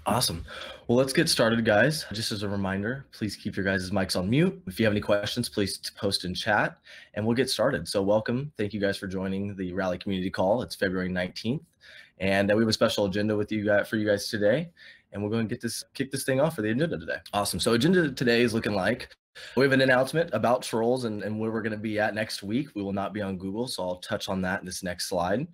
Awesome. Well, let's get started, guys. Just as a reminder, please keep your guys' mics on mute. If you have any questions, please post in chat and we'll get started. So welcome. Thank you guys for joining the Rally Community Call. It's February 19th. And we have a special agenda with you guys for you guys today. And we're going to kick this thing off for the agenda today. Awesome. So agenda today is looking like we have an announcement about trolls and where we're going to be at next week. We will not be on Google, so I'll touch on that in this next slide.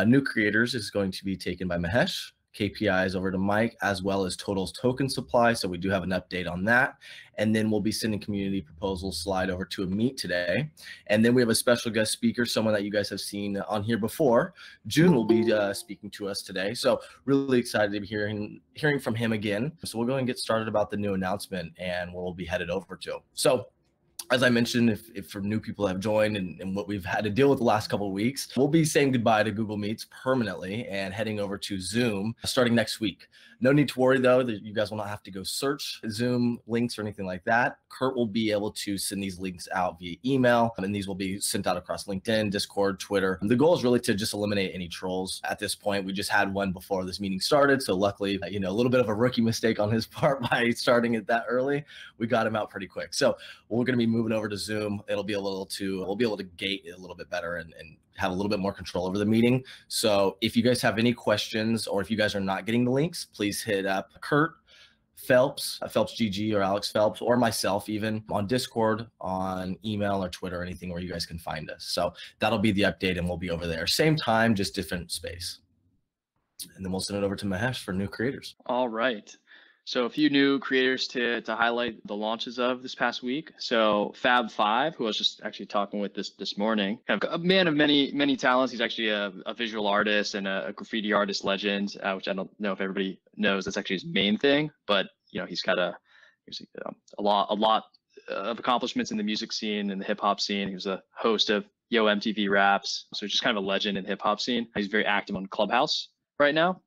New creators is going to be taken by Mahesh. KPIs over to Mike, as well as Total's token supply. So we do have an update on that. And then we'll be sending community proposals slide over to Amit today. And then we have a special guest speaker, someone that you guys have seen on here before. June will be speaking to us today. So really excited to be hearing from him again. So we'll go and get started about the new announcement and we'll be headed over to. So as I mentioned, if for new people have joined and what we've had to deal with the last couple of weeks, we'll be saying goodbye to Google Meets permanently and heading over to Zoom starting next week. No need to worry, though, that you guys will not have to go search Zoom links or anything like that. Kurt will be able to send these links out via email, and these will be sent out across LinkedIn, Discord, Twitter. The goal is really to just eliminate any trolls at this point. We just had one before this meeting started, so luckily, a little bit of a rookie mistake on his part by starting it that early. We got him out pretty quick. So we're going to be moving over to Zoom. We'll be able to gate it a little bit better and have a little bit more control over the meeting. So if you guys have any questions or if you guys are not getting the links, please hit up Kurt Phelps, Phelps GG or Alex Phelps, or myself even on Discord, on email or Twitter, anything where you guys can find us. So that'll be the update and we'll be over there. Same time, just different space. And then we'll send it over to Mahesh for new creators. All right. So a few new creators to highlight the launches of this past week. So Fab5, who I was just actually talking with this morning, kind of a man of many talents. He's actually a visual artist and a graffiti artist legend, which I don't know if everybody knows. That's actually his main thing, but he's got a lot of accomplishments in the music scene and the hip hop scene. He was a host of Yo MTV Raps, so just kind of a legend in the hip hop scene. He's very active on Clubhouse right now.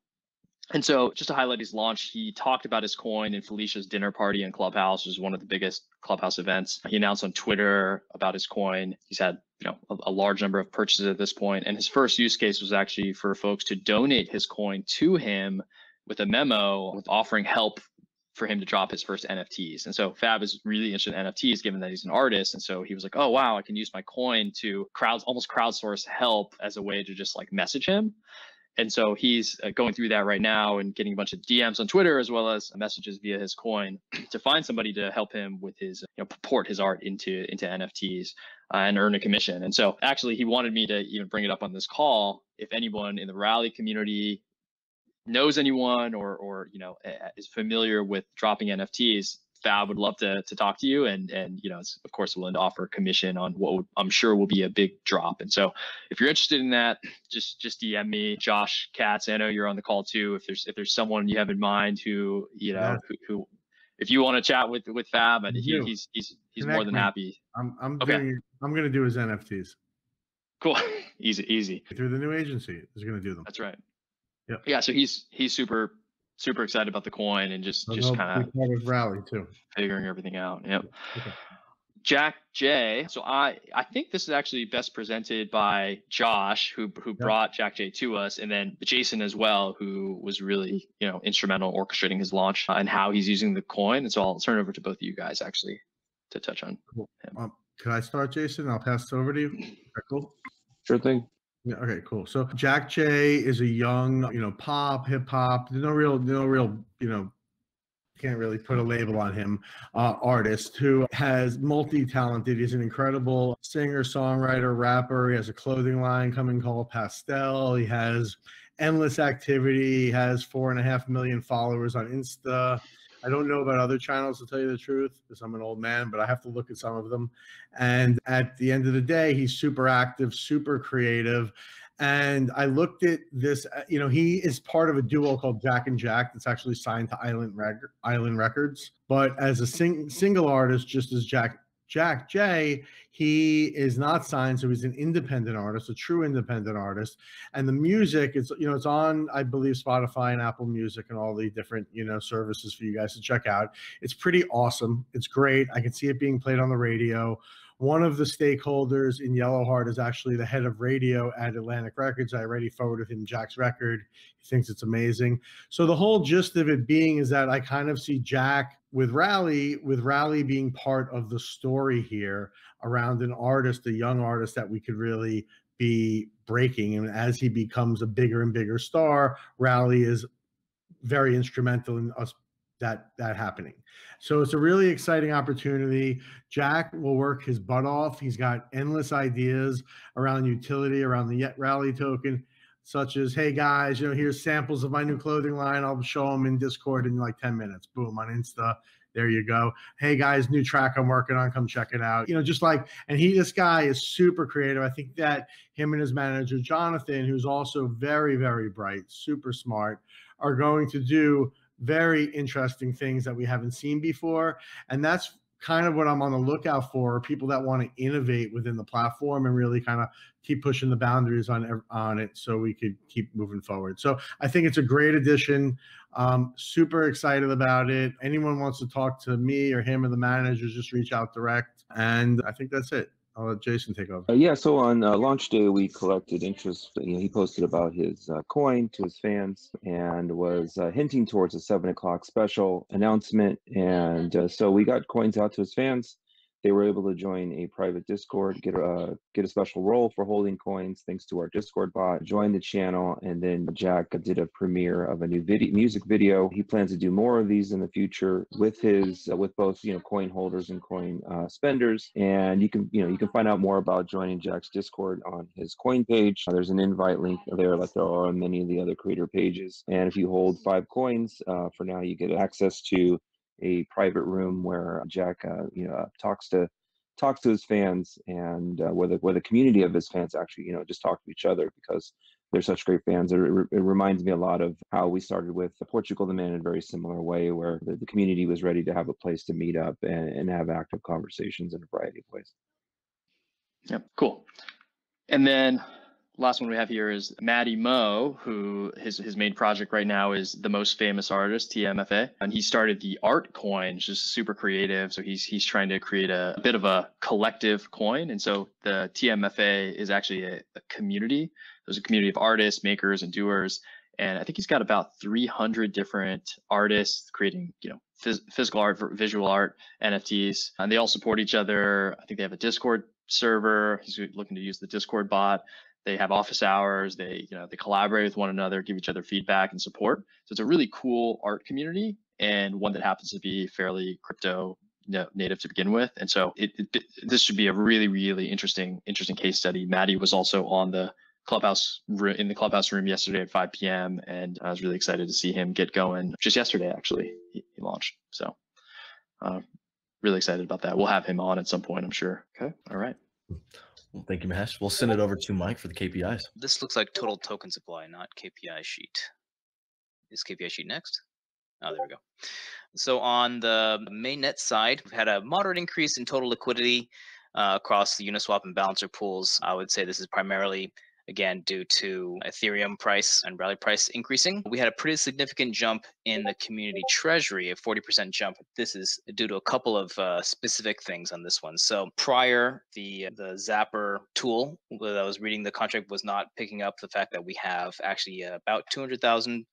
And so just to highlight his launch, he talked about his coin in Felicia's dinner party in Clubhouse, which is one of the biggest Clubhouse events. He announced on Twitter about his coin. He's had a large number of purchases at this point. And his first use case was actually for folks to donate his coin to him with a memo with offering help for him to drop his first NFTs. And so Fab is really interested in NFTs given that he's an artist. And so he was like, oh, wow, I can use my coin to almost crowdsource help as a way to just like message him. And so he's going through that right now and getting a bunch of DMs on Twitter as well as messages via his coin to find somebody to help him with his, port his art into NFTs and earn a commission. And so actually he wanted me to even bring it up on this call. If anyone in the Rally community knows anyone or is familiar with dropping NFTs, Fab would love to talk to you and is of course willing to offer a commission on what I'm sure will be a big drop. And so if you're interested in that, just DM me, Josh Katz. I know you're on the call too. If there's someone you have in mind who who if you want to chat with Fab, and he's more than happy. I'm gonna do his NFTs. Cool. easy. Through the new agency is gonna do them. That's right. Yep. Yeah. So he's super excited about the coin and just kind of Rally too, figuring everything out. Yep. Okay. Jack J. So I think this is actually best presented by Josh, who brought Jack J to us, and then Jason as well, who was really instrumental orchestrating his launch and how he's using the coin. And so I'll turn it over to both of you guys actually to touch on. Cool. Can I start, Jason? I'll pass it over to you. Okay, cool. Sure thing. Yeah, okay, cool. So Jack J is a young, pop, hip hop, no real, can't really put a label on him, artist who has multi-talented. He's an incredible singer, songwriter, rapper. He has a clothing line coming called Pastel. He has endless activity. He has 4.5 million followers on Insta. I don't know about other channels, to tell you the truth, because I'm an old man, but I have to look at some of them. And at the end of the day, he's super active, super creative. And I looked at this, he is part of a duo called Jack and Jack that's actually signed to Island Records. But as a single artist, just as Jack J, he is not signed, so he's an independent artist, a true independent artist. And the music, it's on, I believe, Spotify and Apple Music and all the different services for you guys to check out. It's pretty awesome. It's great. I can see it being played on the radio. One of the stakeholders in Yellowheart is actually the head of radio at Atlantic Records. I already forwarded him Jack's record. He thinks it's amazing. So the whole gist of it being is that I kind of see Jack with Rally being part of the story here around an artist, a young artist that we could really be breaking. And as he becomes a bigger and bigger star, Rally is very instrumental in us that happening. So it's a really exciting opportunity. Jack will work his butt off. He's got endless ideas around utility, around the Rally token, such as, hey guys, here's samples of my new clothing line. I'll show them in Discord in like 10 minutes. Boom, on Insta. There you go. Hey guys, new track I'm working on. Come check it out. Just like, and this guy is super creative. I think that him and his manager, Jonathan, who's also very, very bright, super smart, are going to do very interesting things that we haven't seen before. And that's kind of what I'm on the lookout for, people that want to innovate within the platform and really kind of keep pushing the boundaries on it so we could keep moving forward. So I think it's a great addition. Super excited about it. Anyone wants to talk to me or him or the managers, just reach out direct. And I think that's it. I'll let Jason take over. Yeah, so on launch day, we collected interest. He posted about his coin to his fans and was hinting towards a 7 o'clock special announcement. And so we got coins out to his fans. They were able to join a private Discord, get a special role for holding coins thanks to our Discord bot, join the channel, and then Jack did a premiere of a new music video. He plans to do more of these in the future with both coin holders and coin spenders. And you can find out more about joining Jack's Discord on his coin page. There's an invite link there, like there are on many of the other creator pages. And if you hold 5 coins, for now you get access to a private room where Jack talks to his fans, and where the community of his fans actually just talk to each other, because they're such great fans. It reminds me a lot of how we started with Portugal the Man in a very similar way, where the community was ready to have a place to meet up and have active conversations in a variety of ways. Yep, cool. And then last one we have here is Matty Mo, who his main project right now is The Most Famous Artist, TMFA. And he started the art coin, which is super creative. So he's trying to create a bit of a collective coin. And so the TMFA is actually a community. There's a community of artists, makers, and doers. And I think he's got about 300 different artists creating, physical art, visual art, NFTs. And they all support each other. I think they have a Discord server. He's looking to use the Discord bot. They have office hours. They collaborate with one another, give each other feedback and support. So it's a really cool art community, and one that happens to be fairly crypto native to begin with. And so this should be a really, really interesting case study. Maddie was also on the clubhouse room yesterday at 5 p.m. and I was really excited to see him get going. Just yesterday, actually, he launched. So really excited about that. We'll have him on at some point, I'm sure. Okay. All right. Well, thank you, Mahesh. We'll send it over to Mike for the KPIs. This looks like total token supply, not KPI sheet. Is KPI sheet next? Oh, there we go. So on the mainnet side, we've had a moderate increase in total liquidity across the Uniswap and Balancer pools. I would say this is primarily, again, due to Ethereum price and Rally price increasing. We had a pretty significant jump in the community treasury, a 40% jump. This is due to a couple of specific things on this one. So prior, the Zapper tool that I was reading the contract was not picking up the fact that we have actually about 200,000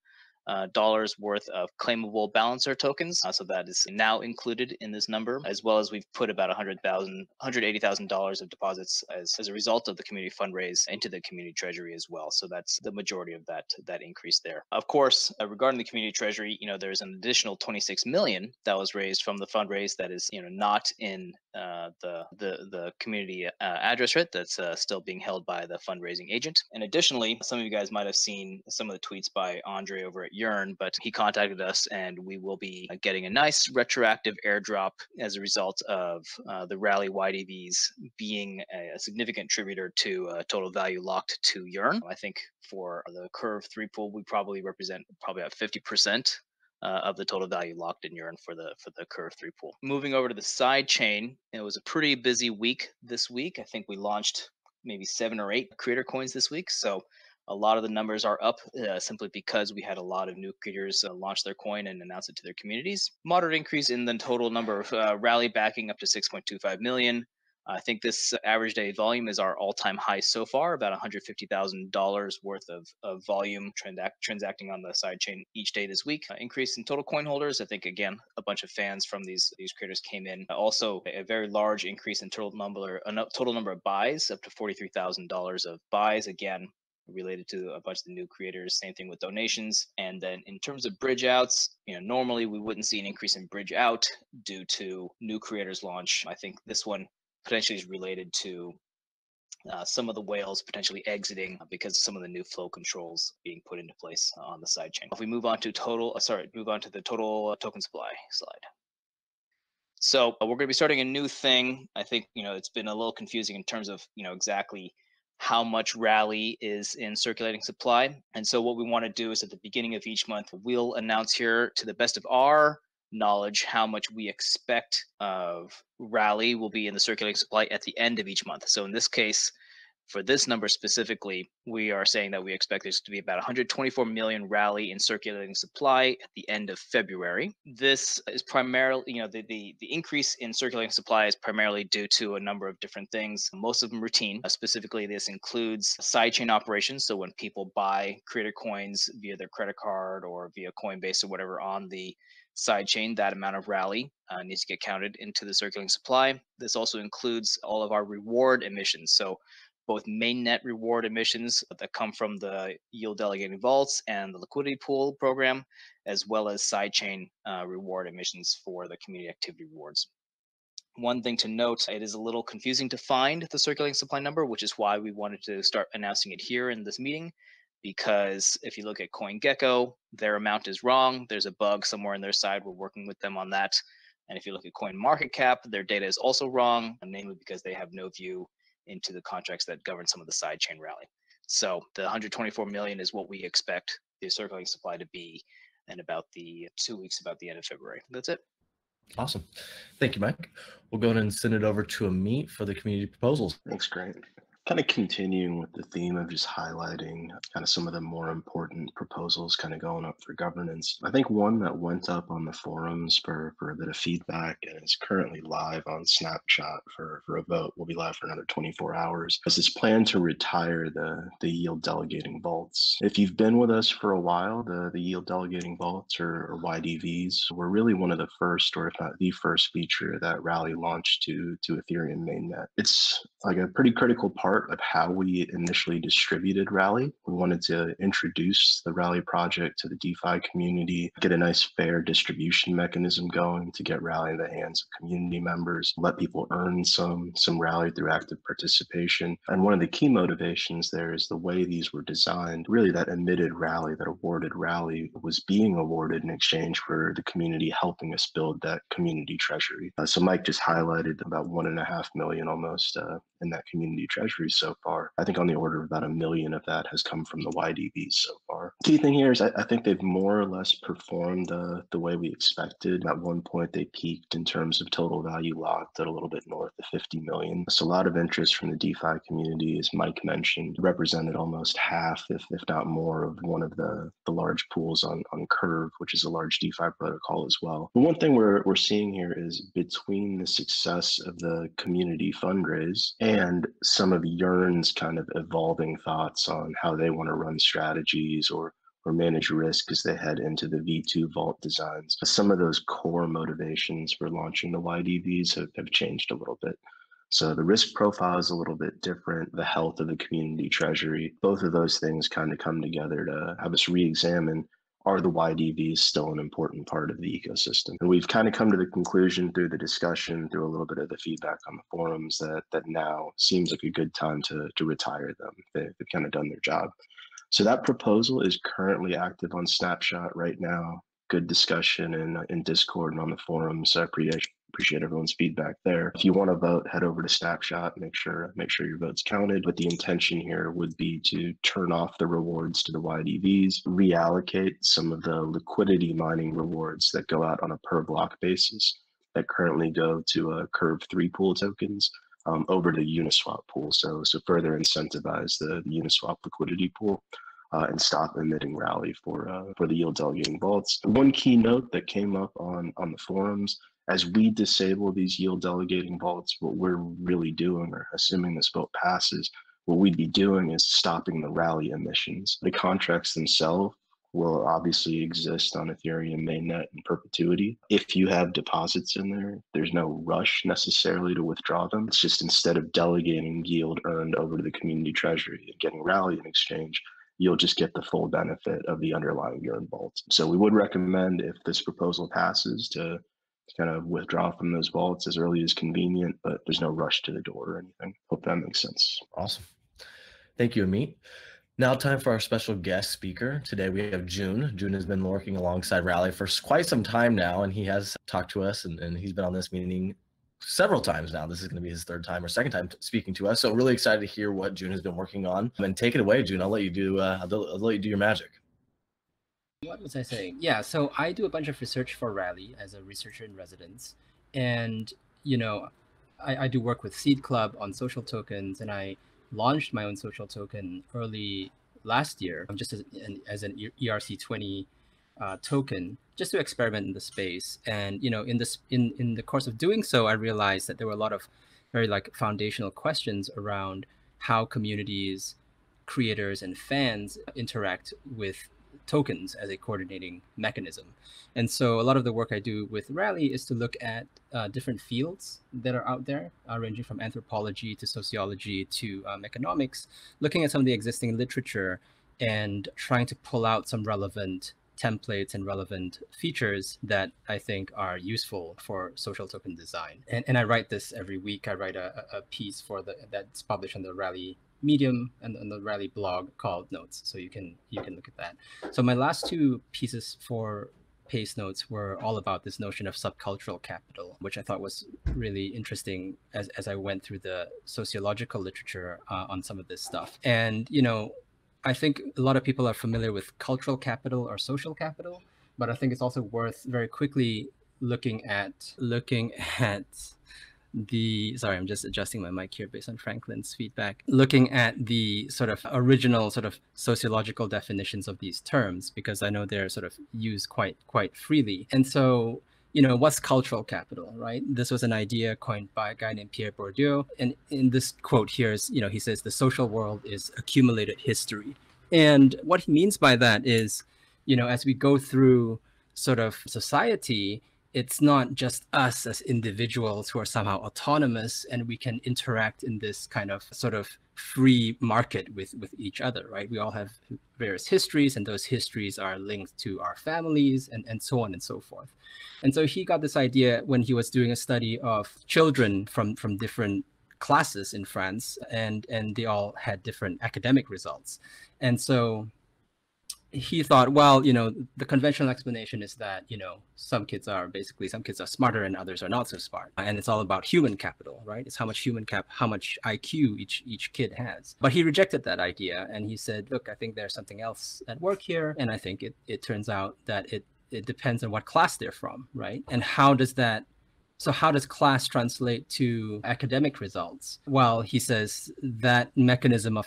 dollars worth of claimable balancer tokens. So that is now included in this number, as well as we've put about $180,000 of deposits as a result of the community fundraise into the community treasury as well. So that's the majority of that increase there. Of course, regarding the community treasury, there's an additional 26 million that was raised from the fundraise that is not in the community address rate, that's still being held by the fundraising agent. And additionally, some of you guys might have seen some of the tweets by Andre over at Yearn, but he contacted us and we will be getting a nice retroactive airdrop as a result of the Rally YDVs being a significant contributor to total value locked to Yearn. I think for the Curve 3 pool, we probably represent about 50% of the total value locked in Yearn for the Curve 3 pool. Moving over to the side chain, it was a pretty busy week this week. I think we launched maybe 7 or 8 creator coins this week. So a lot of the numbers are up simply because we had a lot of new creators launch their coin and announce it to their communities. Moderate increase in the total number of Rally backing up to 6.25 million. I think this average day volume is our all-time high so far, about $150,000 worth of volume transacting on the sidechain each day this week. Increase in total coin holders. I think, again, a bunch of fans from these creators came in. Also, a very large increase in total number of buys, up to $43,000 of buys. Again, related to a bunch of the new creators. Same thing with donations. And then in terms of bridge outs, normally we wouldn't see an increase in bridge out due to new creators launch. I think this one potentially is related to some of the whales potentially exiting because of some of the new flow controls being put into place on the sidechain. If we move on to the total token supply slide. So we're going to be starting a new thing. I think, it's been a little confusing in terms of, exactly how much Rally is in circulating supply. And so what we want to do is at the beginning of each month, we'll announce here, to the best of our knowledge, how much we expect of Rally will be in the circulating supply at the end of each month. So in this case, for this number specifically, we are saying that we expect this to be about 124 million Rally in circulating supply at the end of February. This is primarily, the increase in circulating supply is primarily due to a number of different things, most of them routine. Specifically, this includes sidechain operations. So when people buy creator coins via their credit card or via Coinbase or whatever on the sidechain, that amount of Rally needs to get counted into the circulating supply. This also includes all of our reward emissions. So both mainnet reward emissions that come from the yield delegating vaults and the liquidity pool program, as well as sidechain reward emissions for the community activity rewards. One thing to note, it is a little confusing to find the circulating supply number, which is why we wanted to start announcing it here in this meeting, because if you look at CoinGecko, their amount is wrong. There's a bug somewhere on their side. We're working with them on that. And if you look at CoinMarketCap, their data is also wrong, namely because they have no view into the contracts that govern some of the sidechain Rally. So the 124 million is what we expect the circulating supply to be in about the 2 weeks, about the end of February. That's it. Awesome. Thank you, Mike. We'll go ahead and send it over to Amit for the community proposals. Thanks, Grant. Kind of continuing with the theme of just highlighting kind of some of the more important proposals kind of going up for governance. I think one that went up on the forums for a bit of feedback and is currently live on Snapchat for a vote, will be live for another 24 hours, is this plan to retire the yield delegating vaults. If you've been with us for a while, the yield delegating vaults or YDVs were really one of the first, or if not the first feature that Rally launched to Ethereum mainnet. It's like a pretty critical part of how we initially distributed Rally. We wanted to introduce the Rally project to the DeFi community, get a nice fair distribution mechanism going to get Rally in the hands of community members, let people earn some Rally through active participation. And one of the key motivations there is the way these were designed, really that emitted Rally, that awarded Rally was being awarded in exchange for the community helping us build that community treasury. So Mike just highlighted about 1.5 million almost in that community treasury so far. I think on the order of about 1 million of that has come from the YDVs so far. Key thing here is I think they've more or less performed the way we expected. At one point, they peaked in terms of total value locked at a little bit north of 50 million. So a lot of interest from the DeFi community, as Mike mentioned, represented almost half, if not more, of one of the large pools on Curve, which is a large DeFi protocol as well. But one thing we're seeing here is between the success of the community fundraise and some of Yearn's kind of evolving thoughts on how they want to run strategies or manage risk as they head into the V2 vault designs. Some of those core motivations for launching the YDVs have changed a little bit. So the risk profile is a little bit different, the health of the community treasury. Both of those things kind of come together to have us re-examine, are the YDVs still an important part of the ecosystem? And we've kind of come to the conclusion through the discussion, through a little bit of the feedback on the forums, that now seems like a good time to retire them. They've kind of done their job. So that proposal is currently active on Snapchat right now. Good discussion in Discord and on the forums. So I appreciate everyone's feedback there. If you want to vote, head over to Snapchat, make sure your vote's counted. But the intention here would be to turn off the rewards to the YDVs, reallocate some of the liquidity mining rewards that go out on a per block basis that currently go to Curve 3 pool tokens over to Uniswap pool. So further incentivize the Uniswap liquidity pool. And stop emitting Rally for the yield delegating vaults. One key note that came up on the forums, as we disable these yield delegating vaults, what we're really doing, or assuming this vote passes, what we'd be doing is stopping the rally emissions. The contracts themselves will obviously exist on Ethereum mainnet in perpetuity. If you have deposits in there, there's no rush necessarily to withdraw them. It's just instead of delegating yield earned over to the community treasury and getting rally in exchange, you'll just get the full benefit of the underlying urn vaults. So we would recommend, if this proposal passes, to kind of withdraw from those vaults as early as convenient, but there's no rush to the door or anything. Hope that makes sense. Awesome. Thank you, Amit. Now time for our special guest speaker. Today we have Joon. Joon has been working alongside Rally for quite some time now, and he has talked to us, and he's been on this meeting several times now. This is going to be his third time or second time speaking to us. So really excited to hear what Joon has been working on. And take it away, Joon. I'll let you do your magic. What was I saying? Yeah, so I do a bunch of research for Rally as a researcher in residence. And, you know, I do work with Seed Club on social tokens, and I launched my own social token early last year, just as an ERC20 token, just to experiment in the space. And, you know, in the course of doing so, I realized that there were a lot of very foundational questions around how communities, creators, and fans interact with tokens as a coordinating mechanism. And so a lot of the work I do with Rally is to look at different fields that are out there, ranging from anthropology to sociology to economics, looking at some of the existing literature and trying to pull out some relevant templates and relevant features that I think are useful for social token design. And I write this every week. I write a piece that's published on the Rally Medium and on the Rally blog called Notes, so you can look at that. So my last two pieces for Pace Notes were all about this notion of subcultural capital, which I thought was really interesting as I went through the sociological literature on some of this stuff. And, you know, I think a lot of people are familiar with cultural capital or social capital, but I think it's also worth very quickly looking at sorry, I'm just adjusting my mic here based on Franklin's feedback, looking at the sort of original sort of sociological definitions of these terms, because I know they're sort of used quite freely. And so, you know, what's cultural capital, right? This was an idea coined by a guy named Pierre Bourdieu. And in this quote here is, you know, he says, the social world is accumulated history. And what he means by that is, you know, as we go through sort of society, it's not just us as individuals who are somehow autonomous and we can interact in this kind of sort of free market with each other, right? We all have various histories, and those histories are linked to our families and so on and so forth. And so he got this idea when he was doing a study of children from different classes in France, and they all had different academic results. And so he thought, well, you know, the conventional explanation is that, you know, some kids are smarter and others are not so smart. And it's all about human capital, right? It's how much how much IQ each kid has. But he rejected that idea. And he said, look, I think there's something else at work here. And I think it turns out that it depends on what class they're from, right? And how does class translate to academic results? Well, he says that mechanism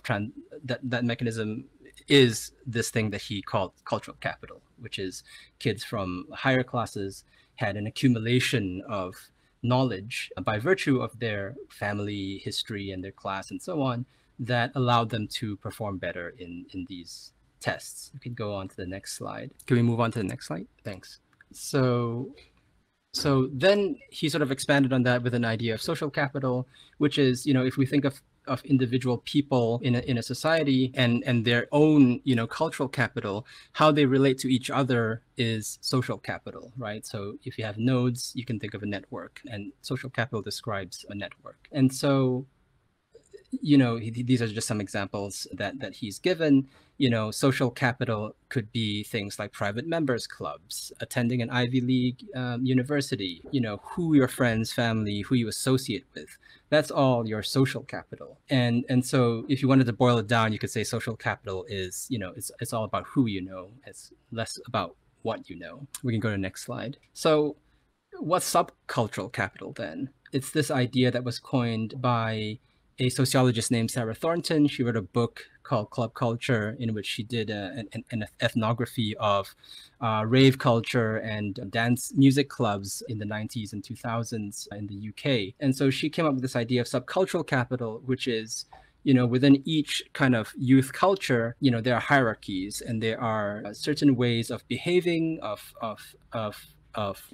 that mechanism is this thing that he called cultural capital, which is kids from higher classes had an accumulation of knowledge by virtue of their family history and their class and so on that allowed them to perform better in these tests. We can go on to the next slide. Can we move on to the next slide? Thanks. So then he sort of expanded on that with an idea of social capital, which is, you know, if we think of individual people in a society and their own, you know, cultural capital, how they relate to each other is social capital, right? So if you have nodes, you can think of a network, and social capital describes a network. And so, you know, these are just some examples that he's given. You know, social capital could be things like private members clubs, attending an Ivy League university, you know, who your friends, family, who you associate with. That's all your social capital. And so if you wanted to boil it down, you could say social capital is, you know, it's all about who you know. It's less about what you know. We can go to the next slide. So what's subcultural capital then? It's this idea that was coined by a sociologist named Sarah Thornton. She wrote a book called Club Culture, in which she did an ethnography of rave culture and dance music clubs in the 90s and 2000s in the UK. And so she came up with this idea of subcultural capital, which is, within each kind of youth culture, there are hierarchies, and there are certain ways of behaving, of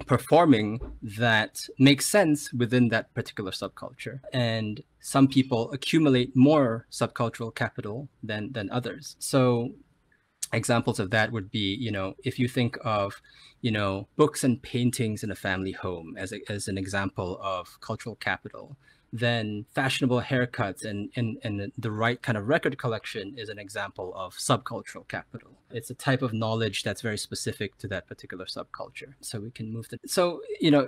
performing that makes sense within that particular subculture. And some people accumulate more subcultural capital than others. So examples of that would be, if you think of, books and paintings in a family home as an example of cultural capital, then fashionable haircuts and the right kind of record collection is an example of subcultural capital. It's a type of knowledge that's very specific to that particular subculture. So we can move to, so,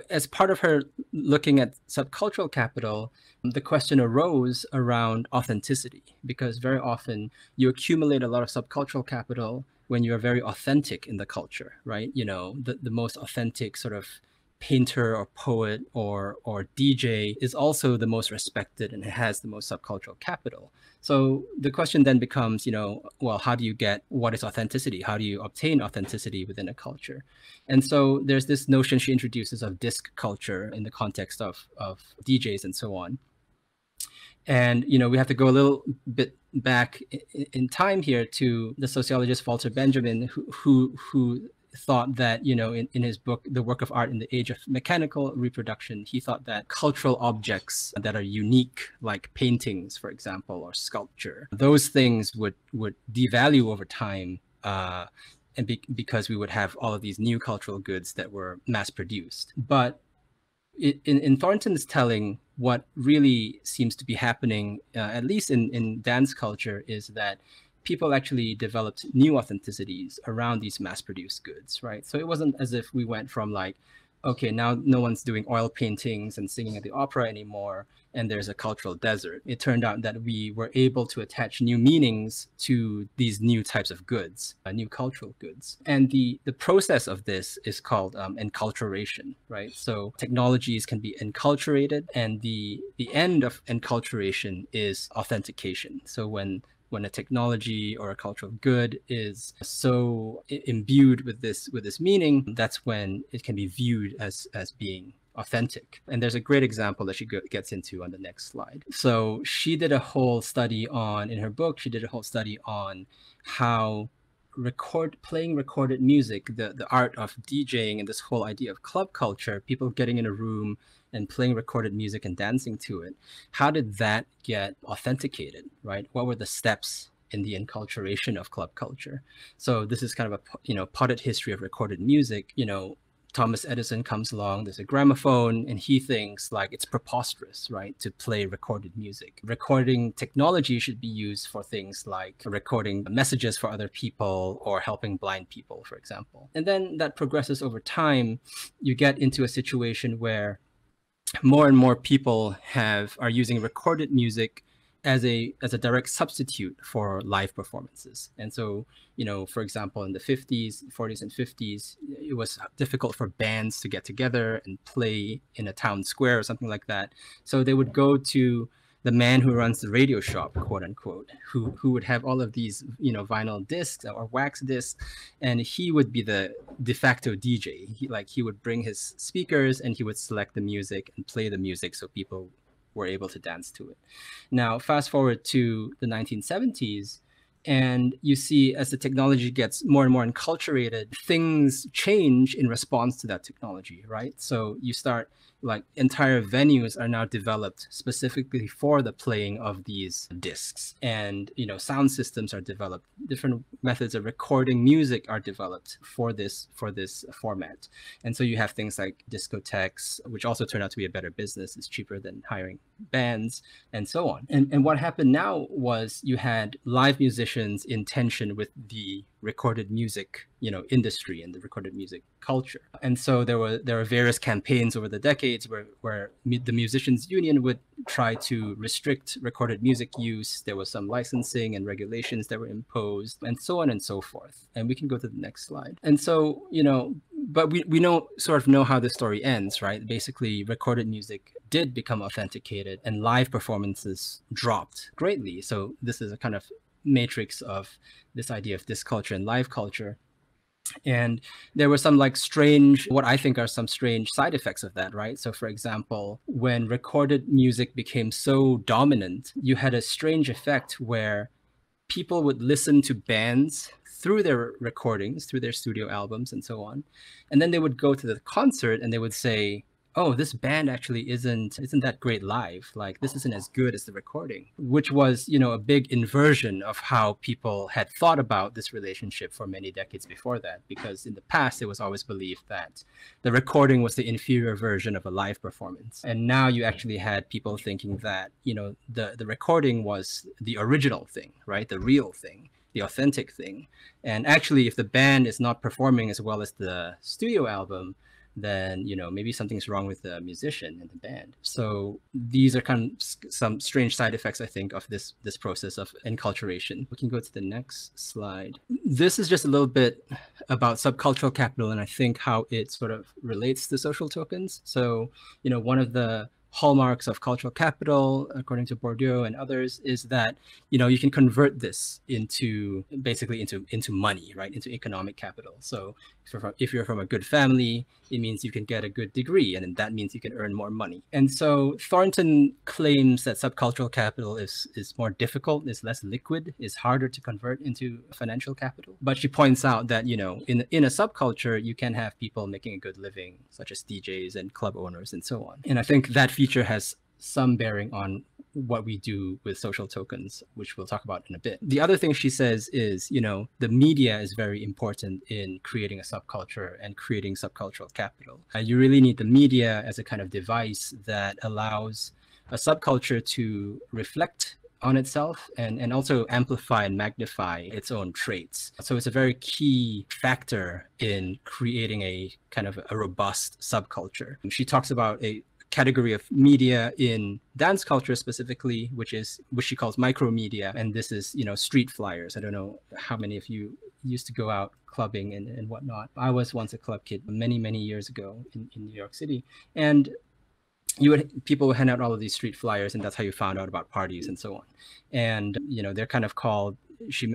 as part of her looking at subcultural capital, the question arose around authenticity, because very often you accumulate a lot of subcultural capital when you're very authentic in the culture, right? The most authentic sort of painter or poet or DJ is also the most respected and has the most subcultural capital. So the question then becomes, well, how do you get what is authenticity? How do you obtain authenticity within a culture? And so there's this notion she introduces of disc culture in the context of DJs and so on. And, we have to go a little bit back in time here to the sociologist Walter Benjamin, who thought that, in his book, The Work of Art in the Age of Mechanical Reproduction, he thought that cultural objects that are unique, like paintings, for example, or sculpture, those things would devalue over time, because we would have all of these new cultural goods that were mass produced. But in Thornton's telling, what really seems to be happening, at least in dance culture, is that people actually developed new authenticities around these mass-produced goods, right? So it wasn't as if we went from like, okay, now no one's doing oil paintings and singing at the opera anymore, and there's a cultural desert. It turned out that we were able to attach new meanings to these new types of goods, new cultural goods. And the process of this is called enculturation, right? So technologies can be enculturated, and the end of enculturation is authentication. So when a technology or a cultural good is so imbued with this meaning, that's when it can be viewed as being authentic. And there's a great example that she gets into on the next slide. So she did a whole study in her book, she did a whole study on how playing recorded music, the art of DJing, and this whole idea of club culture, people getting in a room and playing recorded music and dancing to it, how did that get authenticated, right? What were the steps in the enculturation of club culture? So this is kind of a potted history of recorded music. Thomas Edison comes along, there's a gramophone, and he thinks like it's preposterous, right, to play recorded music. Recording technology should be used for things like recording messages for other people or helping blind people, for example. And then that progresses over time. You get into a situation where more and more people are using recorded music as a direct substitute for live performances. And so, for example, in the 40s and 50s, it was difficult for bands to get together and play in a town square or something like that. So they would go to the man who runs the radio shop, quote unquote, who would have all of these, vinyl discs or wax discs, and he would be the de facto DJ. He would bring his speakers and he would select the music and play the music so people were able to dance to it. Now, fast forward to the 1970s, and you see as the technology gets more and more enculturated, things change in response to that technology, right? So you start, like, entire venues are now developed specifically for the playing of these discs, and sound systems are developed. Different methods of recording music are developed for this format. And so you have things like discotheques, which also turn out to be a better business. It's cheaper than hiring bands, and so on. And what happened now was you had live musicians in tension with the recorded music industry and the recorded music culture. And so there were various campaigns over the decades where the musicians union would try to restrict recorded music use. There was some licensing and regulations that were imposed, and so on and so forth. And we can go to the next slide. And so but we know sort of know how the story ends, right? Basically, recorded music did become authenticated and live performances dropped greatly. So this is a kind of matrix of this idea of disc culture and live culture. And there were some like strange, what I think are some strange side effects of that, right? So for example, when recorded music became so dominant, you had a strange effect where people would listen to bands through their recordings, through their studio albums and so on. And then they would go to the concert and they would say, oh, this band actually isn't that great live. Like this isn't as good as the recording, which was, you know, a big inversion of how people had thought about this relationship for many decades before that. Because in the past, it was always believed that the recording was the inferior version of a live performance. And now you actually had people thinking that, you know, the recording was the original thing, right? The real thing, the authentic thing. And actually, if the band is not performing as well as the studio album, then, you know, maybe something's wrong with the musician and the band. So these are kind of some strange side effects, I think, of this process of enculturation. We can go to the next slide. This is just a little bit about subcultural capital and I think how it sort of relates to social tokens. So, you know, one of the hallmarks of cultural capital, according to Bourdieu and others, is that, you know, you can convert this into basically into money, right? Into economic capital. So if you're from a good family, it means you can get a good degree, and then that means you can earn more money. And so Thornton claims that subcultural capital is more difficult, is less liquid, is harder to convert into financial capital. But she points out that, you know, in a subculture, you can have people making a good living, such as DJs and club owners and so on. And I think that feature has some bearing on what we do with social tokens, which we'll talk about in a bit. The other thing she says is, you know, the media is very important in creating a subculture and creating subcultural capital. You really need the media as a kind of device that allows a subculture to reflect on itself and also amplify and magnify its own traits. So it's a very key factor in creating a kind of a robust subculture. She talks about a category of media in dance culture specifically, which she calls micromedia. And this is, you know, street flyers. I don't know how many of you used to go out clubbing and whatnot. I was once a club kid many, many years ago in New York City. And people would hand out all of these street flyers, and that's how you found out about parties and so on. And, you know, they're kind of called, she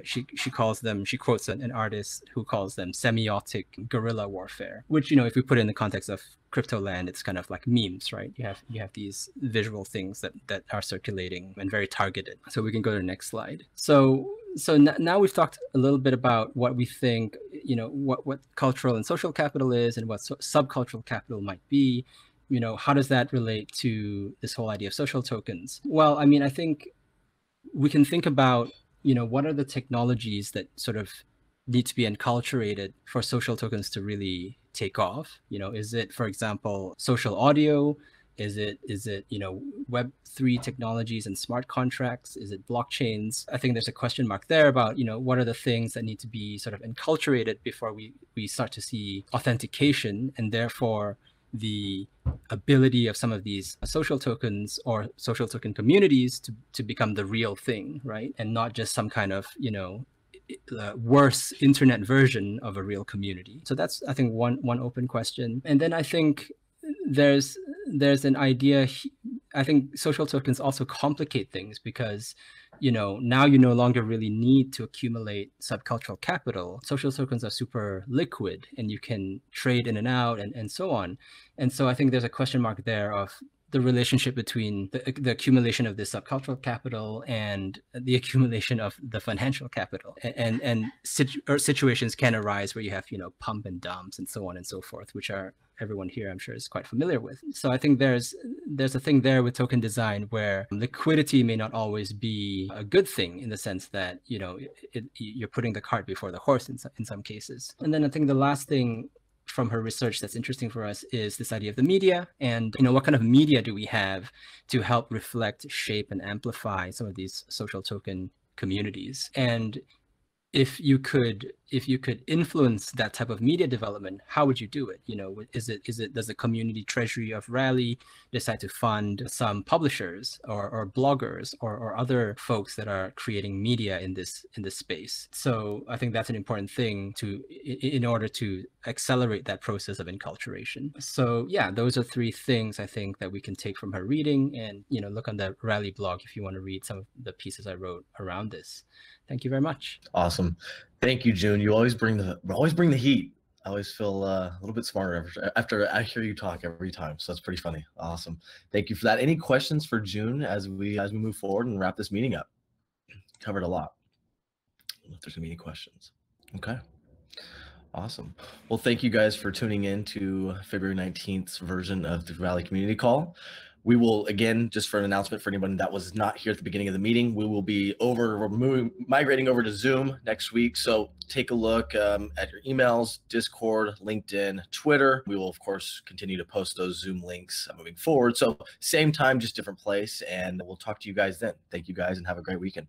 calls them, she quotes an artist who calls them semiotic guerrilla warfare, which, you know, if we put it in the context of crypto land, it's kind of like memes, right? You have these visual things that are circulating and very targeted. So we can go to the next slide. So now we've talked a little bit about what we think, you know, what cultural and social capital is and what subcultural capital might be. You know, how does that relate to this whole idea of social tokens? Well, I mean, I think we can think about, you know, what are the technologies that sort of need to be enculturated for social tokens to really take off? You know, is it, for example, social audio? Is it, you know, Web3 technologies and smart contracts? Is it blockchains? I think there's a question mark there about, you know, what are the things that need to be sort of enculturated before we start to see authentication, and therefore the ability of some of these social tokens or social token communities to become the real thing, right? And not just some kind of, you know, worse internet version of a real community. So that's, I think, one open question. And then I think there's an idea, I think social tokens also complicate things because, you know, now you no longer really need to accumulate subcultural capital. Social tokens are super liquid and you can trade in and out and so on. And so I think there's a question mark there of the relationship between the accumulation of this subcultural capital and the accumulation of the financial capital. And situations can arise where you have, you know, pump and dumps and so on and so forth, which are everyone here, I'm sure, is quite familiar with. So I think there's a thing there with token design where liquidity may not always be a good thing, in the sense that, you know, you're putting the cart before the horse in some cases. And then I think the last thing from her research that's interesting for us is this idea of the media, and, you know, what kind of media do we have to help reflect, shape, and amplify some of these social token communities. And if you could influence that type of media development, how would you do it? You know, does the community treasury of Rally decide to fund some publishers or bloggers or other folks that are creating media in this space? So I think that's an important thing in order to accelerate that process of enculturation. So yeah, those are three things I think that we can take from her reading, and you know, look on the Rally blog if you want to read some of the pieces I wrote around this. Thank you very much. Awesome. Thank you, June. You always bring the heat. I always feel a little bit smarter after I hear you talk every time. So that's pretty funny. Awesome. Thank you for that. Any questions for June as we move forward and wrap this meeting up? Covered a lot. If there's any questions. Okay. Awesome. Well, thank you guys for tuning in to February 19th's version of the Rally Community Call. We will, again, just for an announcement for anyone that was not here at the beginning of the meeting, we will be migrating over to Zoom next week. So take a look at your emails, Discord, LinkedIn, Twitter. We will, of course, continue to post those Zoom links moving forward. So same time, just different place. And we'll talk to you guys then. Thank you guys and have a great weekend.